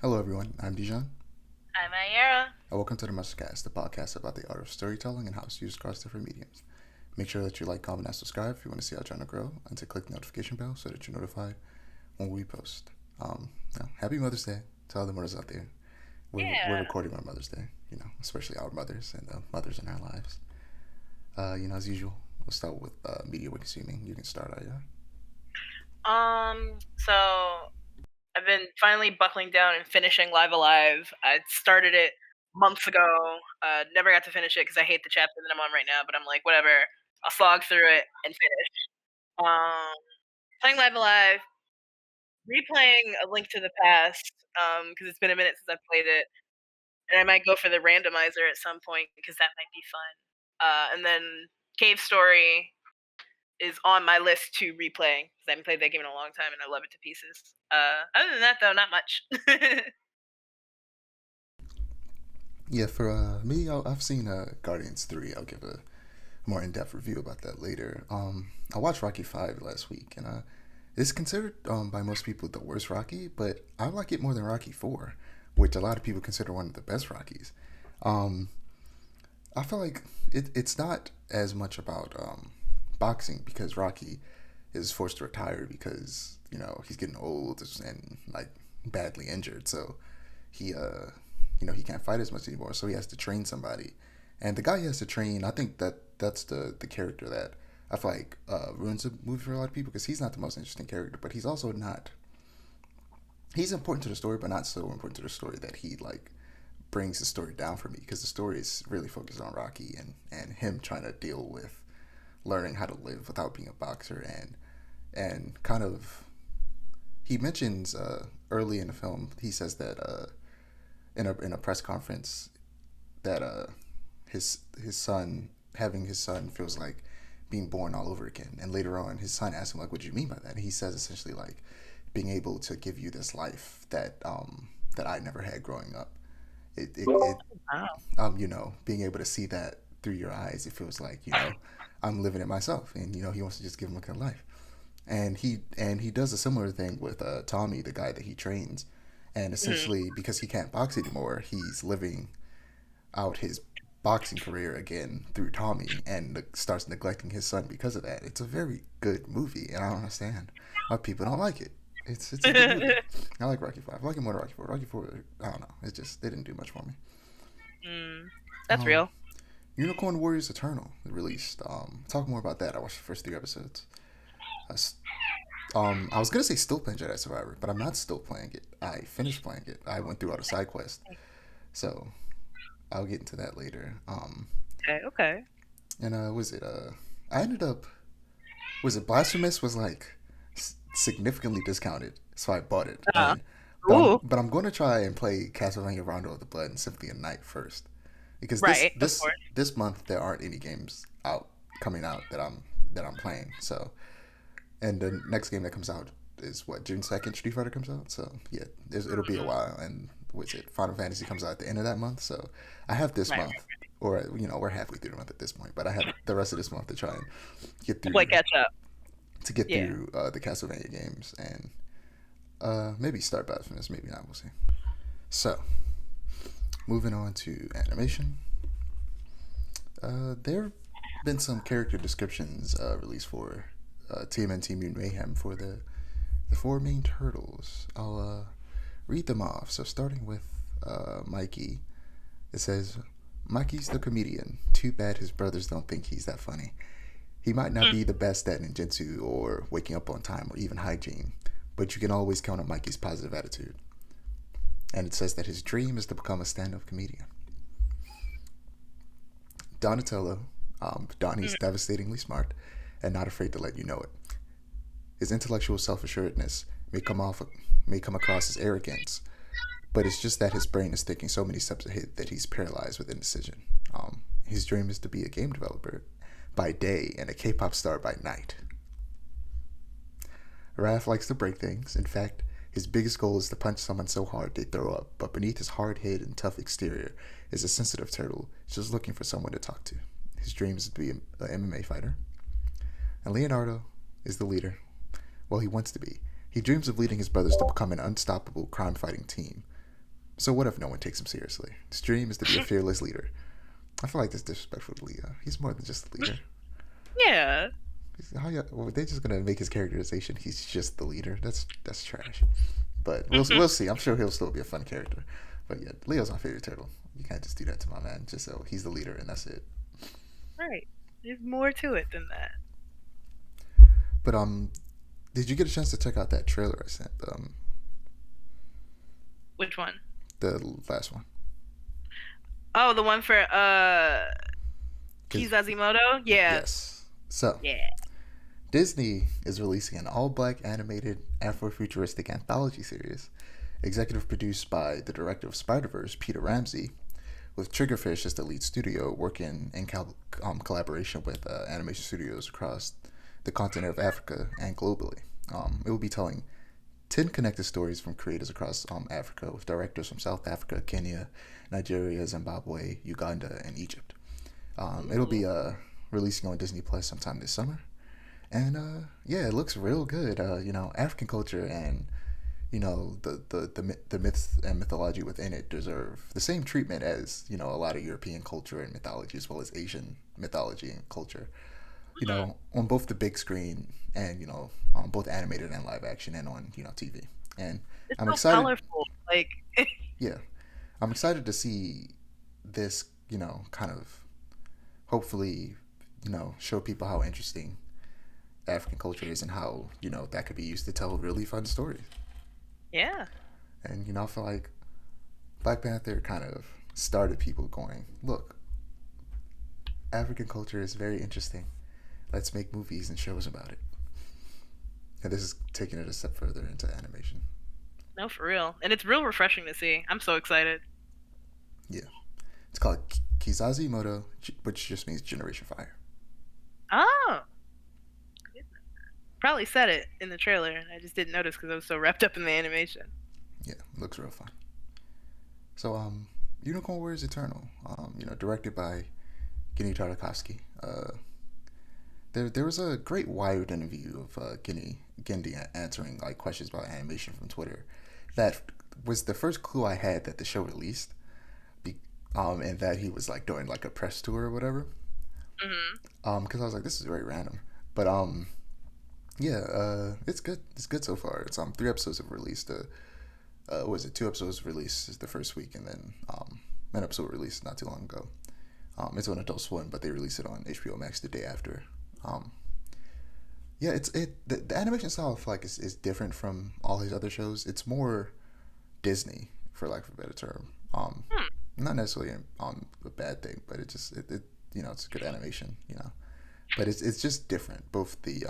Hello, everyone. I'm Dijon, I'm Aiara. and welcome to the Mustcast, the podcast about the art of storytelling and how it's used across different mediums. Make sure that you like, comment, and subscribe if you want to see our channel grow, and to click the notification bell so that you're notified when we post. Happy Mother's Day to all the mothers out there. We're Yeah. recording on Mother's Day, especially our mothers and the mothers in our lives. As usual, we'll start with media we're consuming. You can start, Aya. So I've been finally buckling down and finishing Live Alive. I started it months ago. Never got to finish it because I hate the chapter that I'm on right now. But I'm like, whatever. I'll slog through it and finish. Um, Playing Live Alive, replaying A Link to the Past. Because it's been a minute since I've played it, and I might go for the randomizer at some point because that might be fun. And then Cave Story is on my list to replay because I haven't played that game in a long time and I love it to pieces. Other than that, though, not much. Yeah, for me, I've seen Guardians 3. I'll give a more in-depth review about that later. I watched Rocky 5 last week, and it's considered by most people the worst Rocky, but I like it more than Rocky 4, which a lot of people consider one of the best Rockies. Um, I feel like it's not as much about boxing because Rocky is forced to retire because he's getting old and like badly injured, so he he can't fight as much anymore, so he has to train somebody. And the guy he has to train, I think that's the character that I feel like ruins the movie for a lot of people because he's not the most interesting character, but he's also not. He's important to the story, but not so important to the story that he like brings the story down for me because the story is really focused on Rocky and him trying to deal with learning how to live without being a boxer and kind of he mentions early in the film he says that in a press conference that his son having his son feels like being born all over again. And later on, his son asks him like, "What do you mean by that?" And he says essentially like being able to give you this life that I never had growing up. It Wow. being able to see that through your eyes, it feels like I'm living it myself, and he wants to just give him a good life. And he does a similar thing with Tommy, the guy that he trains, and Mhm. essentially because he can't box anymore, he's living out his boxing career again through Tommy and starts neglecting his son because of that. It's a very good movie, and I don't understand why people don't like it. It's a good movie. I like Rocky Five. I like it more than Rocky Four. Rocky Four, I don't know. It's just they didn't do much for me. Mm, that's Um, real. Unicorn Warriors Eternal released. Talk more about that. I watched the first three episodes. I was gonna say still playing Jedi Survivor, but I'm not still playing it. I finished playing it. I went through all the side quests, so I'll get into that later. Okay. Okay. And was it I ended up was it Blasphemous was like significantly discounted, so I bought it. Uh, And but I'm ooh. but I'm going to try and play Castlevania Rondo of the Blood and Symphony of Night first because this Right. Of this course. this month there aren't any games out coming out that I'm playing. So and the next game that comes out is what June 2nd. Street Fighter comes out. So yeah, it'll be a Mhm. while. And what's it? Final Fantasy comes out at the end of that month. So I have this Right. month, or we're halfway through the month at this point. But I have the rest of this month to try and get Play through catch up. Yeah. the Castlevania games and maybe start Blasphemous, maybe not. We'll see. So moving on to animation, there have been some character descriptions released for TMNT Mutant Mayhem for the four main turtles. I'll read them off. So starting with Mikey, it says, "Mikey's the comedian. Too bad his brothers don't think he's that funny. He might not Mm. be the best at ninjutsu or waking up on time or even hygiene, but you can always count on Mikey's positive attitude." And it says that his dream is to become a stand-up comedian. Donatello, Donnie's Mm. devastatingly smart and not afraid to let you know it. His intellectual self-assuredness may come across as arrogance, but it's just that his brain is thinking so many steps ahead that he's paralyzed with indecision. His dream is to be a game developer by day and a K-pop star by night. Raph likes to break things. In fact, his biggest goal is to punch someone so hard they throw up, but beneath his hard head and tough exterior is a sensitive turtle just looking for someone to talk to. His dream is to be an MMA fighter. And Leonardo is the leader. Well, he wants to be. He dreams of leading his brothers to become an unstoppable crime fighting team. So what if no one takes him seriously? His dream is to be a fearless leader. I feel like that's disrespectful to Leo. He's more than just a leader. Yeah. They're just gonna make his characterization. He's just the leader. That's trash. But we'll see. I'm sure he'll still be a fun character. But yeah, Leo's my favorite turtle. You can't just do that to my man. Just so he's the leader and that's it. Right. There's more to it than that. But did you get a chance to check out that trailer I sent? Which one? The last one. Oh, the one for Kizazi Moto? Yeah. Yes. So Yeah. Disney is releasing an all-black animated Afrofuturistic anthology series, executive produced by the director of Spider-Verse, Peter Ramsey, with Triggerfish as the lead studio, working in collaboration with animation studios across the continent of Africa and globally. It will be telling 10 connected stories from creators across Africa, with directors from South Africa, Kenya, Nigeria, Zimbabwe, Uganda, and Egypt. It'll be releasing on Disney Plus sometime this summer. And yeah, it looks real good. African culture and the myths and mythology within it deserve the same treatment as a lot of European culture and mythology, as well as Asian mythology and culture. On both the big screen and on both animated and live action and on TV. And It's I'm so excited. colorful. Like, Yeah, I'm excited to see this. Kind of hopefully show people how interesting African culture is and how that could be used to tell really fun stories. yeah. And I feel like Black Panther kind of started people going, look, African culture is very interesting. Let's make movies and shows about it. And this is taking it a step further into animation. No, for real. And it's real refreshing to see. I'm so excited. Yeah, it's called Kizazi Moto, which just means Generation Fire. Oh. Probably said it in the trailer, and I just didn't notice because I was so wrapped up in the animation. Yeah, looks real fun. So Unicorn Warriors Eternal, directed by Genndy Tartakovsky. There was a great Wired interview of Genndy answering questions about animation from Twitter. That was the first clue I had that the show released, and that he was doing a press tour or whatever. Because I was like, this is very random, but yeah, it's good. It's good so far. It's 3 episodes have released. Was it 2 episodes released the first week, and then an episode released not too long ago. It's on Adult Swim, but they released it on HBO Max the day after. Yeah, the animation style I feel like is different from all his other shows. It's more Disney, for lack of a better term. Not necessarily a bad thing, but it's a good animation. But it's just different. Both the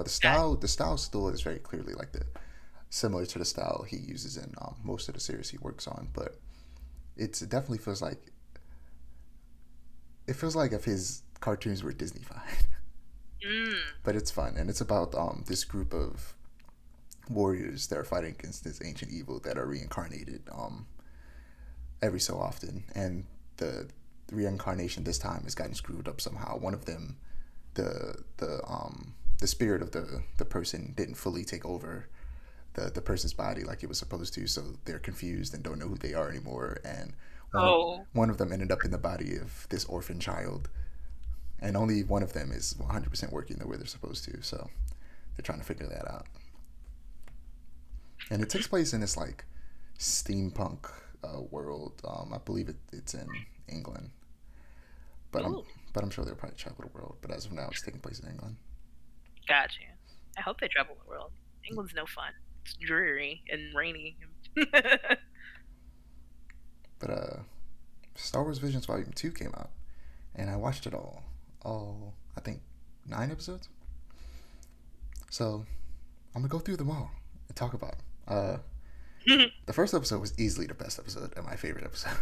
style still is very clearly similar to the style he uses in most of the series he works on, but it definitely feels like if his cartoons were Disney-fied. But it's fun, and it's about this group of warriors that are fighting against this ancient evil that are reincarnated every so often, and the reincarnation this time has gotten screwed up somehow. One of them, the spirit of the person didn't fully take over the person's body like it was supposed to, so they're confused and don't know who they are anymore. And one of them ended up in the body of this orphan child, and only one of them is 100% working the way they're supposed to. So they're trying to figure that out. And it takes place in this steampunk world. I believe it's in England, but I'm sure they'll probably travel the world. But as of now, it's taking place in England. Gotcha. I hope they travel the world. England's no fun. It's dreary and rainy. But Star Wars Visions Volume 2 came out, and I watched it all I think 9 episodes. So I'm gonna go through them all and talk about them. The first episode was easily the best episode and my favorite episode.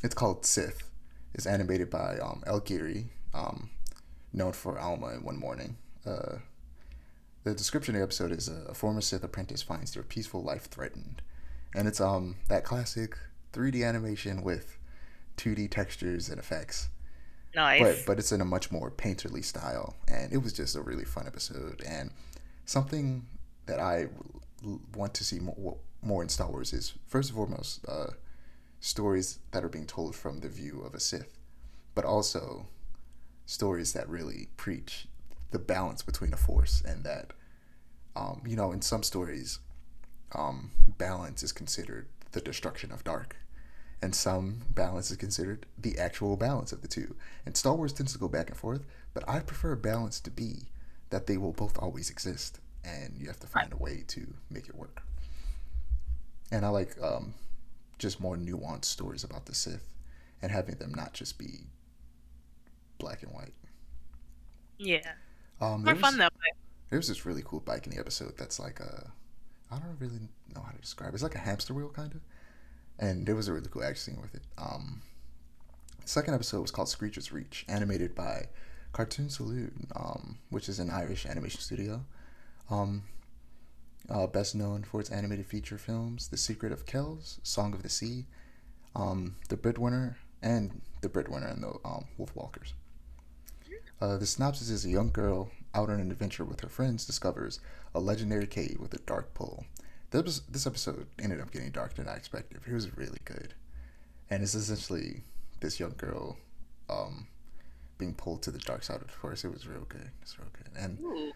It's called Sith. It's animated by El Giri, known for Alma in One Morning. The description of the episode is a former Sith apprentice finds their peaceful life threatened. And it's that classic 3D animation with 2D textures and effects. Nice. But it's in a much more painterly style. And it was just a really fun episode. And something that I want to see more in Star Wars is first and foremost stories that are being told from the view of a Sith, but also stories that really preach the balance between the Force and that, in some stories, balance is considered the destruction of dark, and some balance is considered the actual balance of the two. And Star Wars tends to go back and forth, but I prefer balance to be that they will both always exist, and you have to find a way to make it work. And I like just more nuanced stories about the Sith, and having them not just be black and white. Yeah. Um, there More fun was that way. there's this really cool bike in the episode that's like I don't really know how to describe it. It's like a hamster wheel kind of, and there was a really cool action scene with it. The second episode was called Screecher's Reach, animated by Cartoon Saloon, which is an Irish animation studio. Um, Best known for its animated feature films, The Secret of Kells, Song of the Sea, The Breadwinner, and The Breadwinner and the Wolf Walkers. The synopsis is a young girl out on an adventure with her friends discovers a legendary cave with a dark pull. This episode ended up getting darker than I expected. It was really good. And it's essentially this young girl being pulled to the dark side of the force. It was real good. It's real good. Ooh.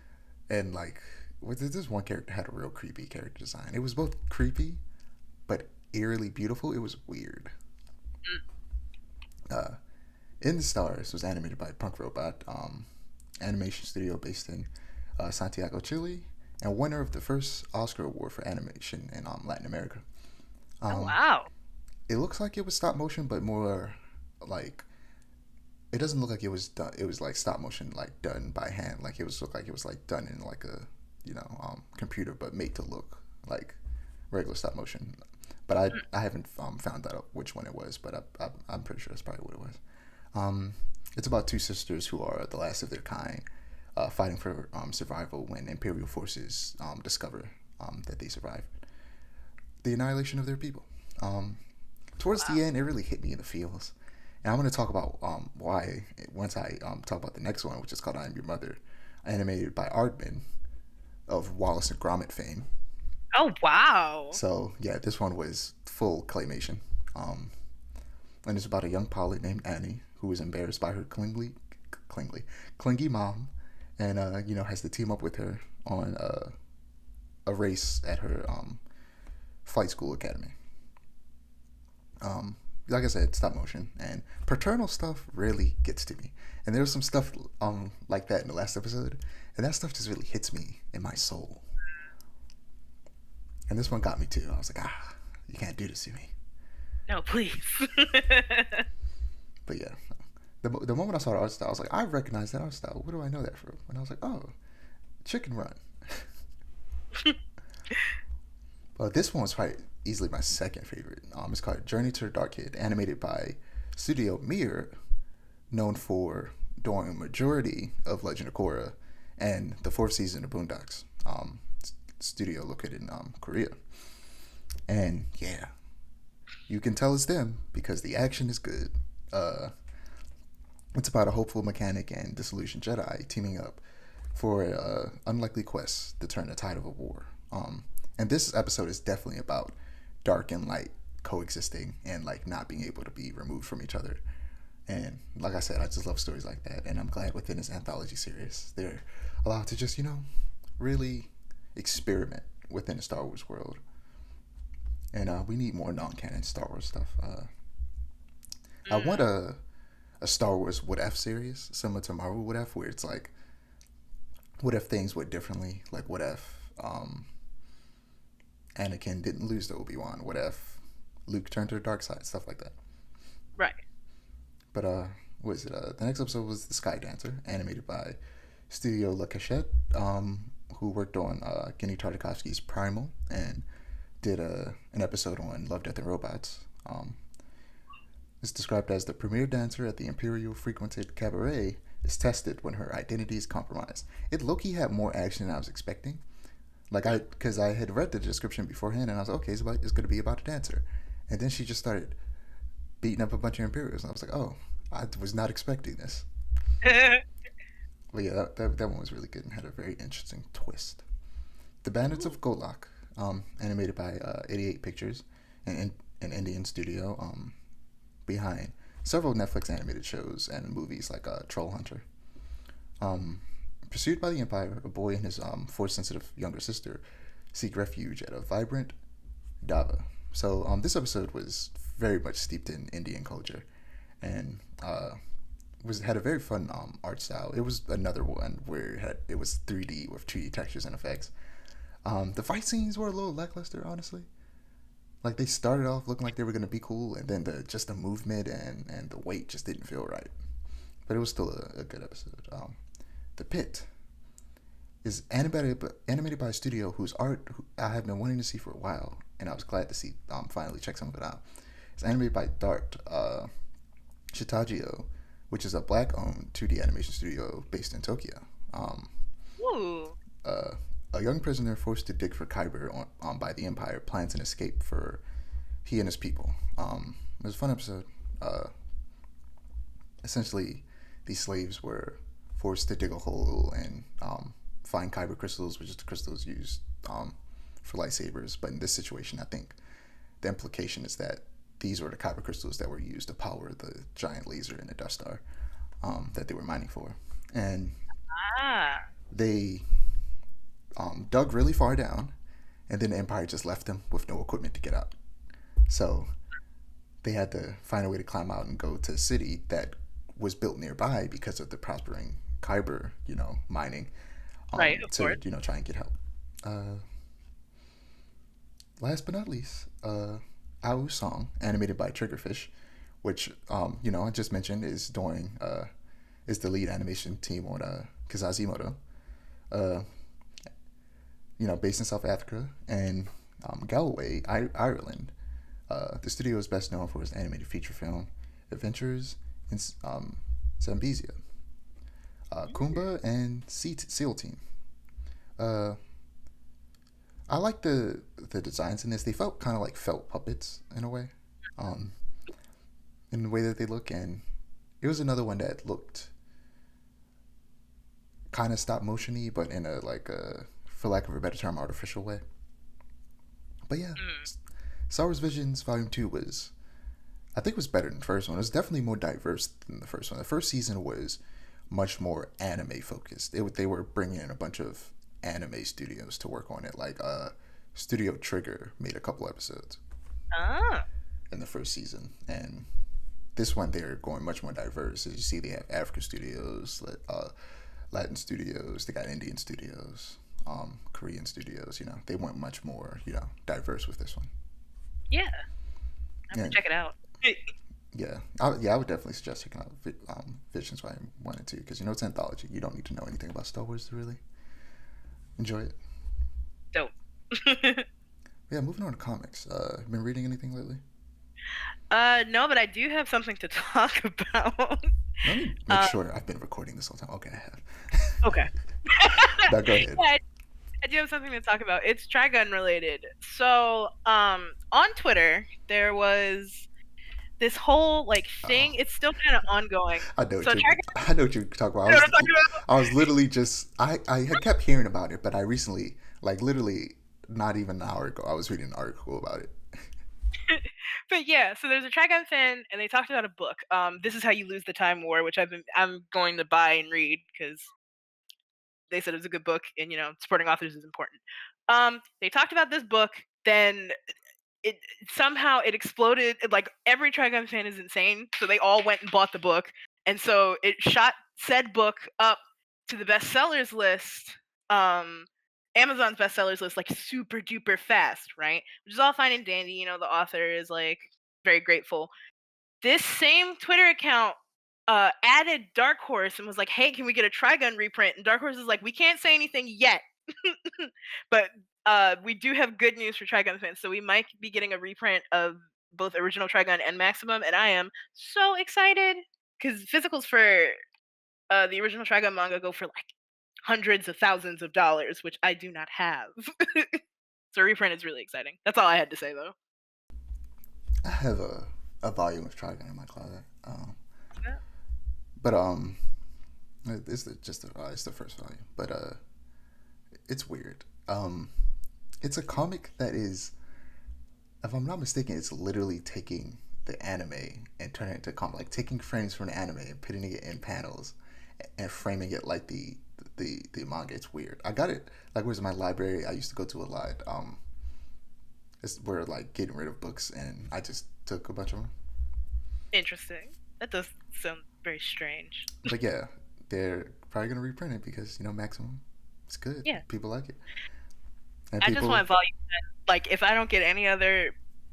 And like, this one character had a real creepy character design. It was both creepy, but eerily beautiful. It was weird. Uh, In the Stars was animated by Punk Robot, animation studio based in Santiago, Chile, and winner of the first Oscar award for animation in Latin America. Oh Um, wow. it looks like it was stop motion, but more like it doesn't look like it was done. It was like stop motion, like done by hand. Like it was look like it was like done in like a computer, but made to look like regular stop motion. But I haven't found out which one it was, but I'm pretty sure that's probably what it was. Um, it's about two sisters who are the last of their kind, fighting for survival when Imperial forces discover that they survived the annihilation of their people. Towards the end, it really hit me in the feels. And I'm going to talk about why once I talk about the next one, which is called I Am Your Mother, animated by Aardman of Wallace and Gromit fame. Oh wow. So, yeah, this one was full claymation. And it's about a young pilot named Annie who is embarrassed by her clingy mom and, has to team up with her on a race at her flight school academy. Like I said, stop motion and paternal stuff really gets to me. And there was some stuff like that in the last episode, and that stuff just really hits me in my soul. And this one got me too. I was like, you can't do this to me. No, please. But yeah, the moment I saw the art style, I was like, I recognize that art style. Where do I know that from? And I was like, oh, Chicken Run. Well, this one was probably easily my second favorite. It's called Journey to the Dark Kid, animated by Studio Mir, known for doing a majority of Legend of Korra and the fourth season of Boondocks. Studio located in Korea. And yeah, you can tell it's them because the action is good. It's about a hopeful mechanic and disillusioned Jedi teaming up for an unlikely quest to turn the tide of a war. And this episode is definitely about dark and light coexisting and like not being able to be removed from each other. And like I said, I just love stories like that, and I'm glad within this anthology series they're allowed to just really experiment within the Star Wars world. And we need more non-canon Star Wars stuff. I want a Star Wars What If series similar to Marvel What If, where it's like, what if things went differently? Like, what if Anakin didn't lose to Obi-Wan? What if Luke turned to the dark side? Stuff like that. Right. But what is it? The next episode was The Sky Dancer, animated by Studio La Cachette, who worked on Genndy Tartakovsky's Primal and did an episode on Love, Death, and Robots. It's described as the premier dancer at the Imperial frequented cabaret is tested when her identity is compromised. It low-key had more action than I was expecting. Because I had read the description beforehand, and I was like, okay, it's going to be about a dancer. And then she just started beating up a bunch of Imperials, and I was like, oh, I was not expecting this. But yeah, that one was really good and had a very interesting twist. The Bandits of Golak, animated by 88 Pictures, an Indian studio behind several Netflix animated shows and movies like Troll Hunter. Um, Pursued by the Empire, a boy and his force-sensitive younger sister seek refuge at a vibrant Dava. So this episode was very much steeped in Indian culture, and was had a very fun art style. It was another one where it was 3D with 2D textures and effects. The fight scenes were a little lackluster, honestly. Like they started off looking like they were gonna be cool, and then the movement and the weight just didn't feel right. But it was still a good episode. The Pit is animated by a studio whose art I have been wanting to see for a while, and I was glad to see finally check some of it out. It's animated by Dart Shitagio, which is a black-owned 2D animation studio based in Tokyo. Ooh. A young prisoner forced to dig for Kyber by the Empire plans an escape for he and his people. It was a fun episode. Essentially, these slaves were forced to dig a hole and find Kyber crystals, which is the crystals used for lightsabers. But in this situation, I think the implication is that these were the Kyber crystals that were used to power the giant laser in the Death Star that they were mining for. And they dug really far down, and then the Empire just left them with no equipment to get out. So they had to find a way to climb out and go to a city that was built nearby because of the prospering Kyber, mining. Right, of course. To, try and get help. Last but not least, Ao Song, animated by Triggerfish, which, I just mentioned is is the lead animation team on Kizazi Moto. Based in South Africa and Galway, Ireland. The studio is best known for its animated feature film, Adventures in Zambezia, Kumba, and SEAL Team. I like the designs in this. They felt kind of like felt puppets in a way, in the way that they look, and it was another one that looked kind of stop motiony, but in a for lack of a better term, artificial way. But yeah, Star Wars Visions Volume 2 I think was better than the first one. It was definitely more diverse than the first one. The first season was much more anime focused. They were bringing in a bunch of anime studios to work on it. Like Studio Trigger made a couple episodes in the first season, and this one they're going much more diverse. As you see, they have African studios, Latin studios, they got Indian studios, Korean studios. They went much more diverse with this one. Yeah, I'm gonna check it out. Yeah, I would definitely suggest checking out Visions Volume 1 and 2 because it's anthology. You don't need to know anything about Star Wars to really enjoy it. Dope. Yeah, moving on to comics. Been reading anything lately? No, but I do have something to talk about. Let me make sure I've been recording this whole time. Okay, I have. Okay. Now go ahead. Yeah, I do have something to talk about. It's Trigun related. So, on Twitter, there was this whole thing. It's still kind of ongoing. I know what you're talking about. I was literally just I had kept hearing about it, but I recently, literally not even an hour ago, I was reading an article about it. But yeah, so there's a Trigun fan, and they talked about a book. This is How You Lose the Time War, which I'm going to buy and read because they said it was a good book, and supporting authors is important. They talked about this book, then it somehow it exploded. Every Trigun fan is insane, so they all went and bought the book, and so it shot said book up to the bestsellers list, Amazon's bestsellers list, super duper fast, right? Which is all fine and dandy. The author is very grateful. This same Twitter account added Dark Horse and was like, "Hey, can we get a Trigun reprint?" And Dark Horse is like, "We can't say anything yet, but we do have good news for Trigun fans. So we might be getting a reprint of both original Trigun and Maximum, and I am so excited because physicals for the original Trigun manga go for hundreds of thousands of dollars, which I do not have. So reprint is really exciting. That's all I had to say, though. I have a volume of Trigun in my closet. But it's the first volume. But it's weird. it's a comic that is, if I'm not mistaken, it's literally taking the anime and turning it into a comic, like taking frames from the anime and putting it in panels and framing it like the manga. It's weird. I got it like where's my library I used to go to a lot. We're like getting rid of books, and I just took a bunch of them. Interesting. That does sound very strange. But yeah, they're probably gonna reprint it because Maximum, it's good. Yeah. People like it, and I just people. want volume 10. Like, if I don't get any other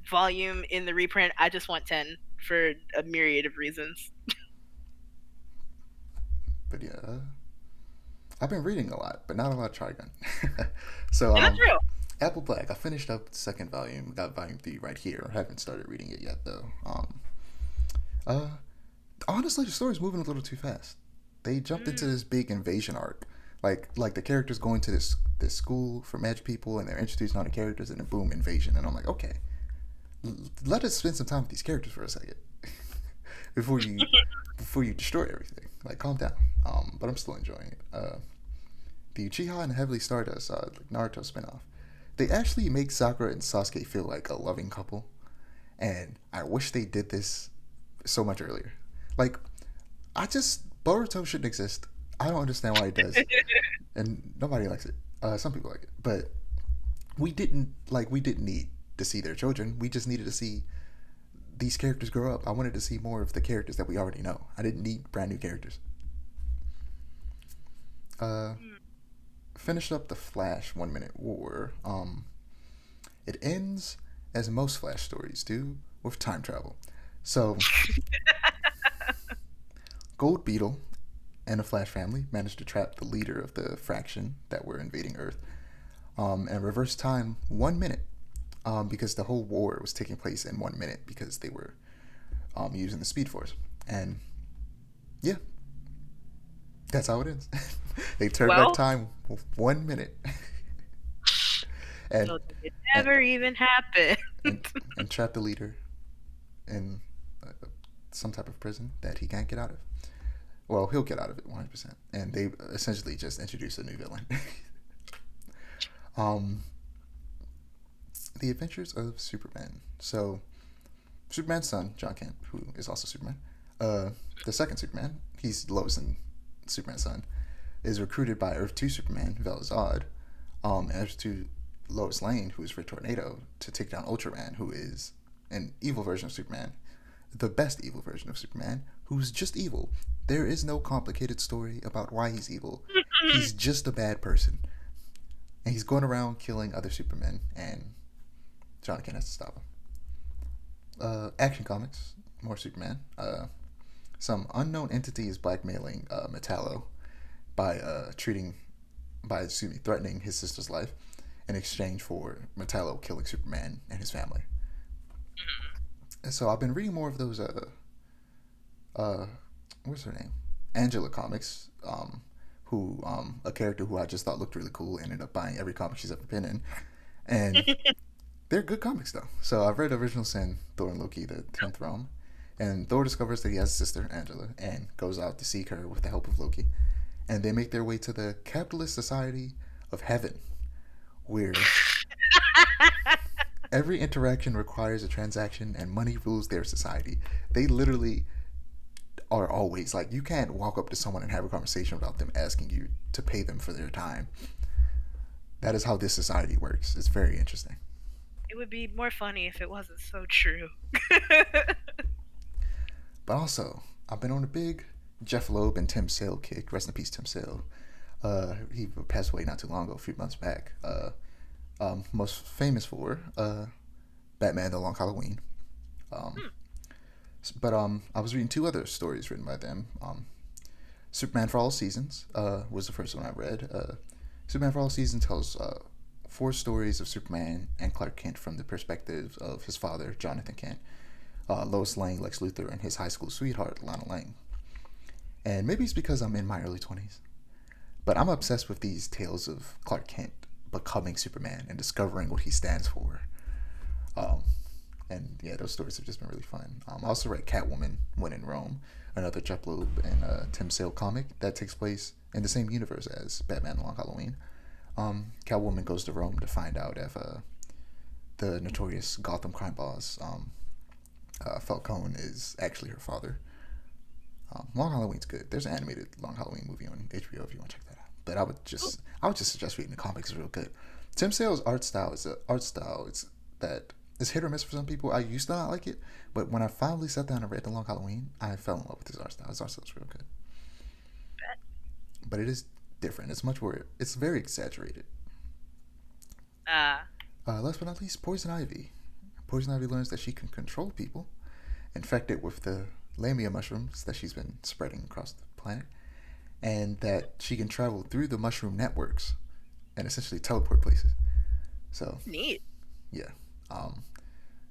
volume in the reprint, I just want 10 for a myriad of reasons. But yeah, I've been reading a lot, but not a lot of Trigun. So And that's real. Apple Black. I finished up the second volume. Got volume 3 right here. I haven't started reading it yet though. Uh, Honestly, the story's moving a little too fast. They jumped into this big invasion arc. Like the characters going to this school for magic people, and they're introducing all the characters, and then boom, invasion. And I'm like, okay, let us spend some time with these characters for a second before you destroy everything. Like, calm down. But I'm still enjoying it. The Uchiha and Heavily Stardust, like Naruto spinoff, they actually make Sakura and Sasuke feel like a loving couple, and I wish they did this so much earlier. Like, Boruto shouldn't exist. I don't understand why it does, and nobody likes it. Some people like it, but we didn't need to see their children. We just needed to see these characters grow up. I wanted to see more of the characters that we already know. I didn't need brand new characters. Uh, Finished up the Flash 1 Minute War. It ends as most Flash stories do, with time travel. So, Gold Beetle and the Flash family managed to trap the leader of the fraction that were invading Earth, and reverse time 1 minute, because the whole war was taking place in 1 minute because they were using the Speed Force. And yeah, that's how it ends. They turned back time 1 minute. and, So it never even happened. and trapped the leader in some type of prison that he can't get out of. Well, he'll get out of it 100%. And they essentially just introduced a new villain. The Adventures of Superman. So, Superman's son, John Kent, who is also Superman, the second Superman, he's Lois and Superman's son, is recruited by Earth 2 Superman, Vel-Zod, and Earth 2 Lois Lane, who is Red Tornado, to take down Ultraman, who is an evil version of Superman, the best evil version of Superman, who's just evil. There is no complicated story about why he's evil. He's just a bad person. And he's going around killing other Supermen, and John Kent has to stop him. Action Comics, more Superman. Some unknown entity is blackmailing Metallo by threatening his sister's life in exchange for Metallo killing Superman and his family. And so I've been reading more of those what's her name? Angela comics, who a character who I just thought looked really cool, ended up buying every comic she's ever been in. And they're good comics though. So I've read Original Sin, Thor and Loki, the 10th Realm, and Thor discovers that he has a sister, Angela, and goes out to seek her with the help of Loki. And they make their way to the capitalist society of heaven, where every interaction requires a transaction and money rules their society. They literally are always like, you can't walk up to someone and have a conversation without them asking you to pay them for their time. That is how this society works. It's very interesting. It would be more funny if it wasn't so true. But also, I've been on a big Jeff Loeb and Tim Sale kick. Rest in peace, Tim Sale. He passed away not too long ago, a few months back. Most famous for Batman: The Long Halloween. But I was reading two other stories written by them. Superman for All Seasons was the first one I read. Superman for All Seasons tells 4 stories of Superman and Clark Kent from the perspective of his father, Jonathan Kent, Lois Lane, Lex Luthor, and his high school sweetheart, Lana Lang. And maybe it's because I'm in my early 20s, but I'm obsessed with these tales of Clark Kent becoming Superman and discovering what he stands for. And yeah, those stories have just been really fun. I also read Catwoman When in Rome, another Jeff Loeb and Tim Sale comic that takes place in the same universe as Batman: The Long Halloween. Catwoman goes to Rome to find out if the notorious Gotham crime boss Falcone is actually her father. Long Halloween's good. There's an animated Long Halloween movie on HBO if you want to check that out. But I would just suggest reading the comics. It's real good. Tim Sale's art style is a art style. It's hit or miss for some people. I used to not like it, but when I finally sat down and read the Long Halloween, I fell in love with his art style. His art style is real good. But it is different. It's much more. It's very exaggerated. Last but not least, Poison Ivy. Poison Ivy learns that she can control people, infected with the Lamia mushrooms that she's been spreading across the planet, and that she can travel through the mushroom networks and essentially teleport places. So Neat. yeah,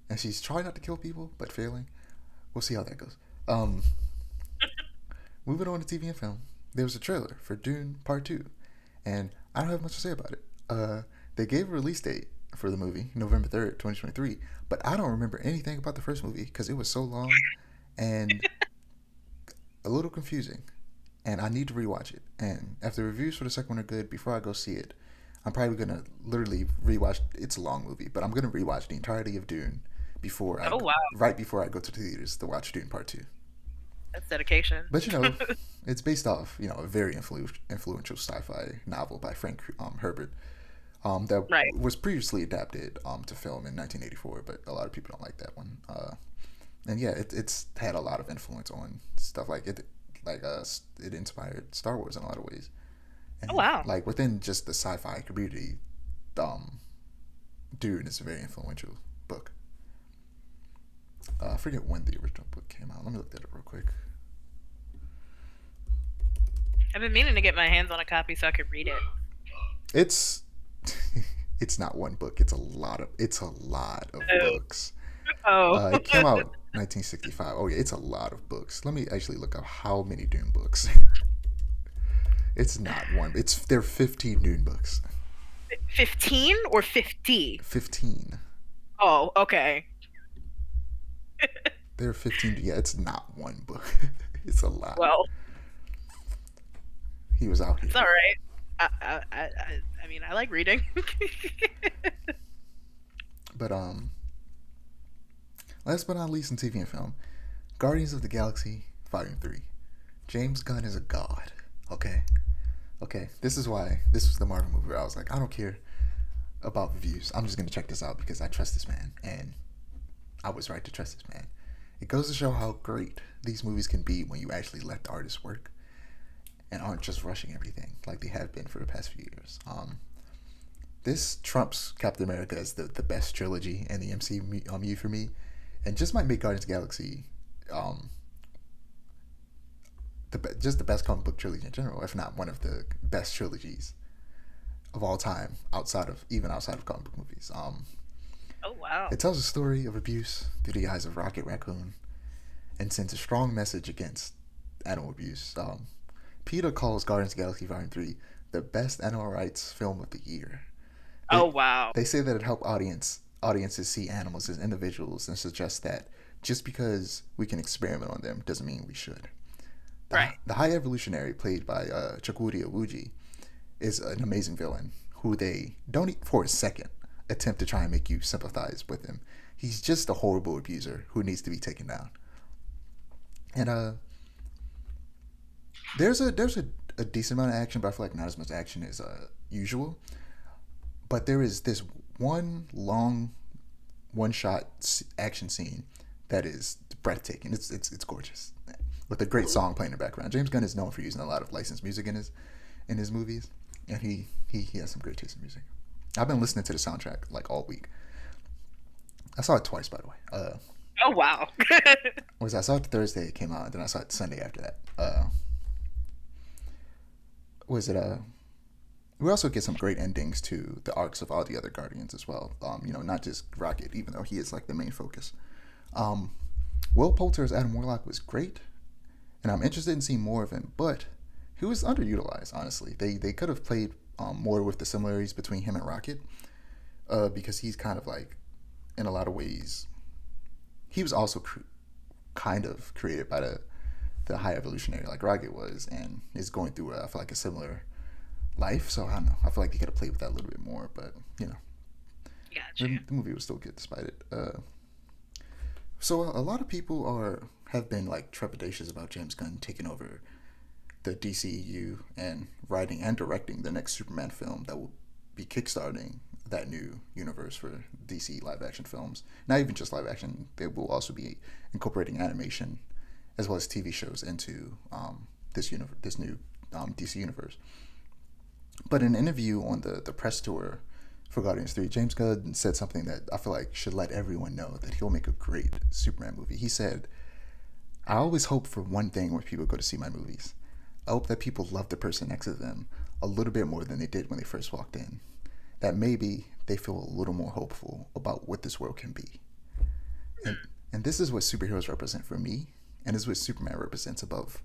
and she's trying not to kill people but failing. We'll see how that goes. Moving on to TV and film, there was a trailer for Dune Part 2, and I don't have much to say about it. They gave a release date for the movie, November 3rd, 2023, but I don't remember anything about the first movie because it was so long and a little confusing, and I need to rewatch it. And if the reviews for the second one are good, before I go see it, I'm probably gonna literally rewatch. It's a long movie, but I'm gonna rewatch the entirety of Dune Oh wow, right before I go to the theaters to watch Dune Part 2. that's dedication. But it's based off a very influential sci-fi novel by Frank Herbert. That Right. was previously adapted to film in 1984, but a lot of people don't like that one. And yeah, it's had a lot of influence on stuff it inspired Star Wars in a lot of ways. And Oh wow. like within just the sci-fi community, Dune is a very influential book. I forget when the original book came out. Let me look that up real quick. I've been meaning to get my hands on a copy so I could read it. It's it's not one book. It's a lot of books. It came out 1965. Oh yeah, it's a lot of books. Let me actually look up how many Dune books. It's not one. There are 15 Dune books. 15 or 50? 15. Oh, okay. There are 15. Yeah, it's not one book. It's a lot. Well, He was out here. it's all right. I mean, I like reading. But last but not least in TV and film, Guardians of the Galaxy Volume 3. James Gunn is a god. Okay. This is why this was the Marvel movie where I was like, I don't care about reviews. I'm just gonna check this out because I trust this man, and I was right to trust this man. It goes to show how great these movies can be when you actually let the artists work and aren't just rushing everything like they have been for the past few years. This trumps Captain America as the best trilogy in the MCU for me, and just might make Guardians of the Galaxy the best comic book trilogy in general, if not one of the best trilogies of all time, outside of comic book movies. Oh wow. It tells a story of abuse through the eyes of Rocket Raccoon and sends a strong message against animal abuse. PETA calls Guardians of the Galaxy Volume 3 the best animal rights film of the year. Oh wow. They say that it helped audiences see animals as individuals and suggest that just because we can experiment on them doesn't mean we should. Right. The High Evolutionary, played by Chukwudi Iwuji, is an amazing villain who they don't for a second attempt to try and make you sympathize with him. He's just a horrible abuser who needs to be taken down. And there's a decent amount of action, but I feel like not as much action as usual. But there is this one shot action scene that is breathtaking. It's gorgeous, with a great song playing in the background. James Gunn is known for using a lot of licensed music in his movies, and he has some great taste in music. I've been listening to the soundtrack like all week. I saw it twice, by the way. Oh wow. I saw it Thursday it came out, and then I saw it Sunday after that. We also get some great endings to the arcs of all the other Guardians as well. Not just Rocket, even though he is like the main focus. Will Poulter's Adam Warlock was great, and I'm interested in seeing more of him, but he was underutilized, honestly. They could have played more with the similarities between him and Rocket, because he's kind of like, in a lot of ways, he was also kind of created by the High Evolutionary like Rocket was, and is going through I feel like a similar life. So I don't know. I feel like they could have played with that a little bit more, but Got you. the movie was still good despite it. So a lot of people have been like trepidatious about James Gunn taking over the DCEU and writing and directing the next Superman film that will be kickstarting that new universe for DC live action films. Not even just live action; they will also be incorporating animation as well as TV shows into this new DC universe. But in an interview on the press tour for Guardians 3, James Gunn said something that I feel like should let everyone know that he'll make a great Superman movie. He said, I always hope for one thing when people go to see my movies. I hope that people love the person next to them a little bit more than they did when they first walked in. That maybe they feel a little more hopeful about what this world can be. And this is what superheroes represent for me, and this is what Superman represents above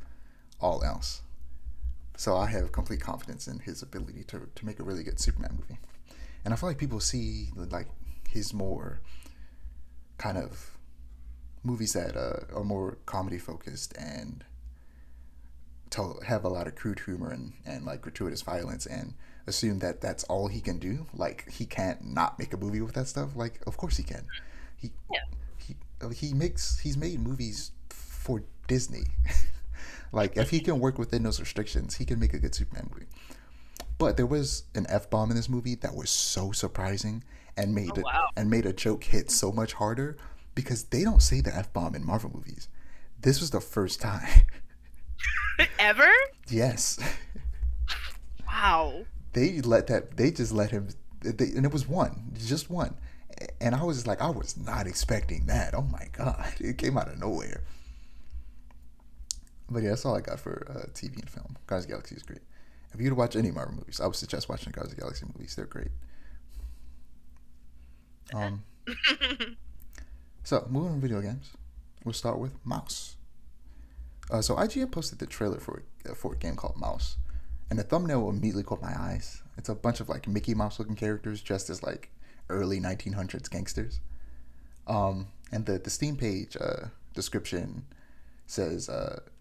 all else. So I have complete confidence in his ability to make a really good Superman movie. And I feel like people see like his more kind of movies that are more comedy focused and have a lot of crude humor and like gratuitous violence and assume that that's all he can do. Like he can't not make a movie with that stuff. Like of course he can. He he's made movies for Disney. Like if he can work within those restrictions, he can make a good Superman movie. But there was an F-bomb in this movie that was so surprising and made a joke hit so much harder because they don't say the F-bomb in Marvel movies. This was the first time. Ever? Yes. Wow. They just let him, and it was just one. And I was just like, I was not expecting that. Oh my God. It came out of nowhere. But yeah, that's all I got for TV and film. Guardians of the Galaxy is great. If you were to watch any Marvel movies, I would suggest watching Guardians of the Galaxy movies. They're great. So, moving on to video games. We'll start with Mouse. So IGN posted the trailer for a game called Mouse. And the thumbnail immediately caught my eyes. It's a bunch of like Mickey Mouse looking characters dressed as like early 1900s gangsters. And the Steam page description says,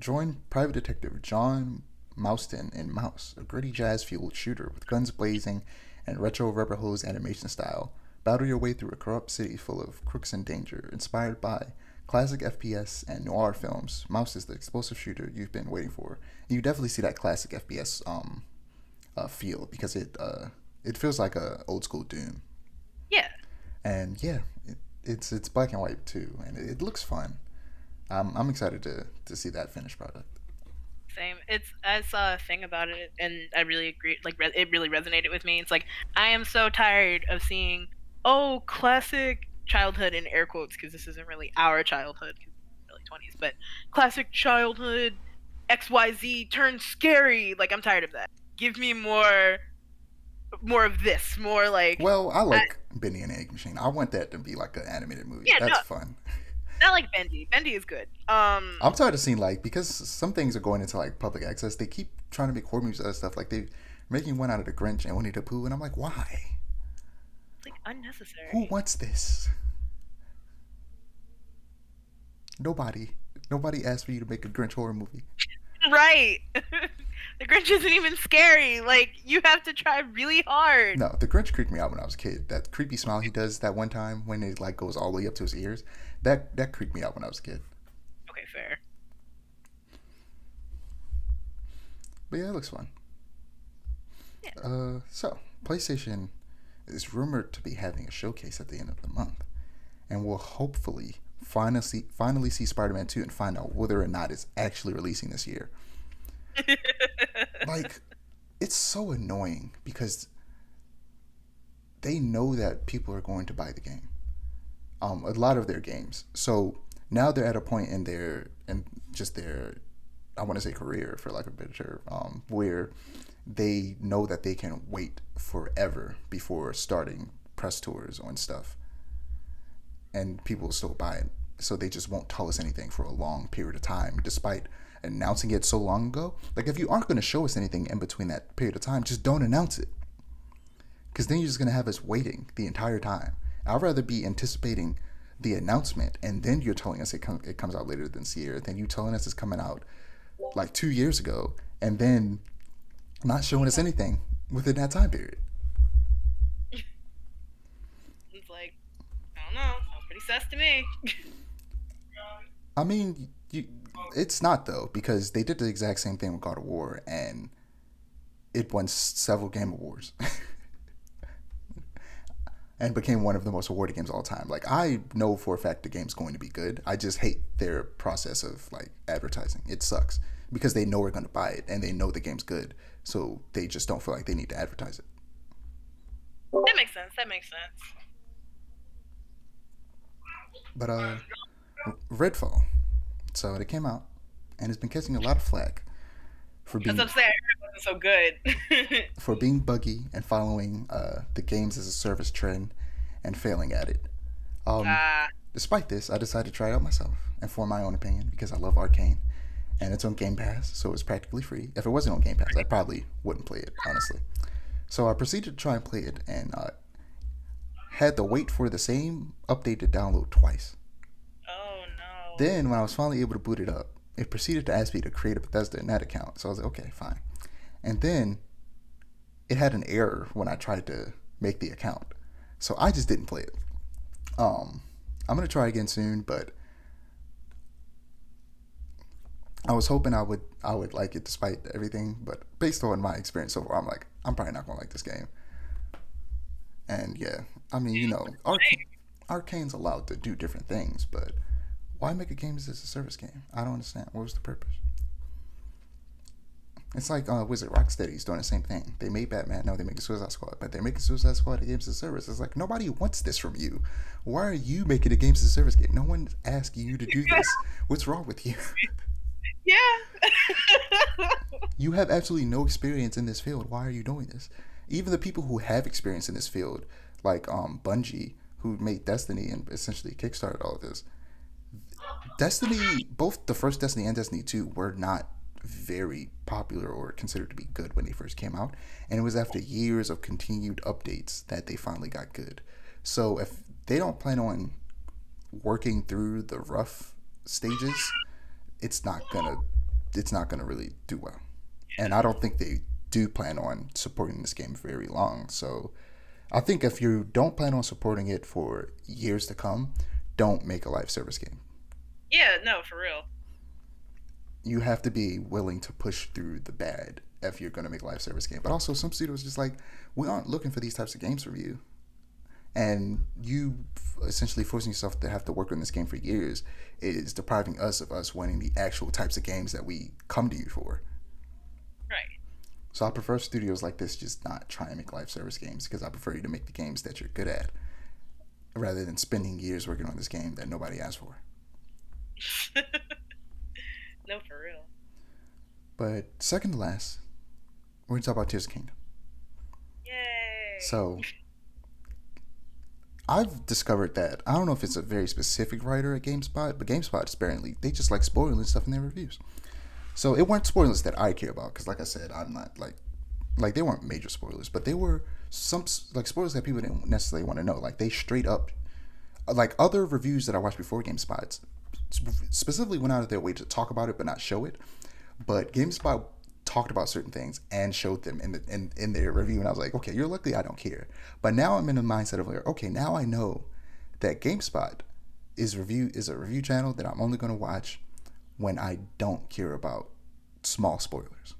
join private detective John Mouston in Mouse, a gritty jazz-fueled shooter with guns blazing and retro rubber hose animation style. Battle your way through a corrupt city full of crooks and danger. Inspired by classic FPS and noir films, Mouse is the explosive shooter you've been waiting for. And you definitely see that classic FPS feel because it feels like a old school Dune. Yeah. And yeah, it's black and white too, and it looks fun. I'm excited to see that finished product. Same. I saw a thing about it and I really agree. Like it really resonated with me. It's like I am so tired of seeing classic childhood in air quotes because this isn't really our childhood, cause early 20s, but classic childhood XYZ turned scary. Like I'm tired of that. Give me more of this. More like. Well, I like Bendy and the Egg Machine. I want that to be like an animated movie. Yeah, that's fun. Not like Bendy. Bendy is good. I'm tired of seeing like because some things are going into like public access. They keep trying to make horror movies out of stuff. Like they're making one out of the Grinch and Winnie the Pooh, and I'm like, why? It's like unnecessary. Who wants this? Nobody asked for you to make a Grinch horror movie. Right. The Grinch isn't even scary. Like you have to try really hard. No, the Grinch creeped me out when I was a kid. That creepy smile he does that one time when it like goes all the way up to his ears. That creeped me out when I was a kid. Okay, fair. But yeah, it looks fun. Yeah. So PlayStation is rumored to be having a showcase at the end of the month, and we'll hopefully finally see Spider-Man 2 and find out whether or not it's actually releasing this year. Like, it's so annoying because they know that people are going to buy the game. A lot of their games. So now they're at a point in their I want to say career for lack of a better term, where they know that they can wait forever before starting press tours on stuff, and people will still buy it. So they just won't tell us anything for a long period of time, despite announcing it so long ago. Like if you aren't going to show us anything in between that period of time, just don't announce it, because then you're just going to have us waiting the entire time. I'd rather be anticipating the announcement and then you're telling us it comes out later this year than you telling us it's coming out like 2 years ago and then not showing us anything within that time period. It's like, I don't know. Sounds pretty sus to me. I mean, it's not though because they did the exact same thing with God of War and it won several Game Awards and became one of the most awarded games of all time. Like I know for a fact the game's going to be good. I just hate their process of like advertising. It sucks because they know we're going to buy it and they know the game's good, so they just don't feel like they need to advertise it. That makes sense. That makes sense. But Redfall. So it came out and it's been catching a lot of flack for That's being what I'm saying. It wasn't so good. for being buggy and following the games as a service trend and failing at it. Um, uh, Despite this, I decided to try it out myself and form my own opinion because I love Arcane and it's on Game Pass, so it's practically free. If it wasn't on Game Pass, I probably wouldn't play it, honestly. So I proceeded to try and play it and had to wait for the same update to download twice. oh no. Then, when I was finally able to boot it up, it proceeded to ask me to create a Bethesda net account. So I was like, okay, fine. And then it had an error when I tried to make the account. So I just didn't play it. I'm gonna try again soon, but I was hoping I would like it despite everything. But based on my experience so far, I'm like, I'm probably not gonna like this game. And yeah, I mean, Arcane's allowed to do different things, but why make a game as a service game? I don't understand. What was the purpose? It's like Wizard Rocksteady's doing the same thing. They made Batman, now they make a Suicide Squad, but they're making Suicide Squad a games as a service. It's like nobody wants this from you. Why are you making a games as a service game? No one's asking you to do this. What's wrong with you? Yeah. You have absolutely no experience in this field. Why are you doing this? Even the people who have experience in this field, like Bungie, who made Destiny and essentially kickstarted all of this. Destiny, both the first Destiny and Destiny 2 were not very popular or considered to be good when they first came out. And it was after years of continued updates that they finally got good. So if they don't plan on working through the rough stages, it's not gonna it's not gonna really do well. And I don't think they do plan on supporting this game very long. So I think if you don't plan on supporting it for years to come, don't make a live service game. Yeah, no, for real. You have to be willing to push through the bad if you're going to make a live service game. But also, some studios just like, we aren't looking for these types of games from you. And you essentially forcing yourself to have to work on this game for years is depriving us of us winning the actual types of games that we come to you for. Right. So I prefer studios like this just not try and make live service games because I prefer you to make the games that you're good at rather than spending years working on this game that nobody asked for. No, for real. But second to last, we're going to talk about Tears of the Kingdom. Yay. So I've discovered that I don't know if it's a very specific writer at GameSpot, but GameSpot apparently they just like spoiling stuff in their reviews. So it weren't spoilers that I care about because, like I said, I'm not like they weren't major spoilers, but they were some like spoilers that people didn't necessarily want to know. Like they straight up, like other reviews that I watched before GameSpot specifically went out of their way to talk about it but not show it. But GameSpot talked about certain things and showed them in their review, and I was like, okay, you're lucky I don't care. But now I'm in the mindset of like, okay, now I know that GameSpot is a review channel that I'm only going to watch when I don't care about small spoilers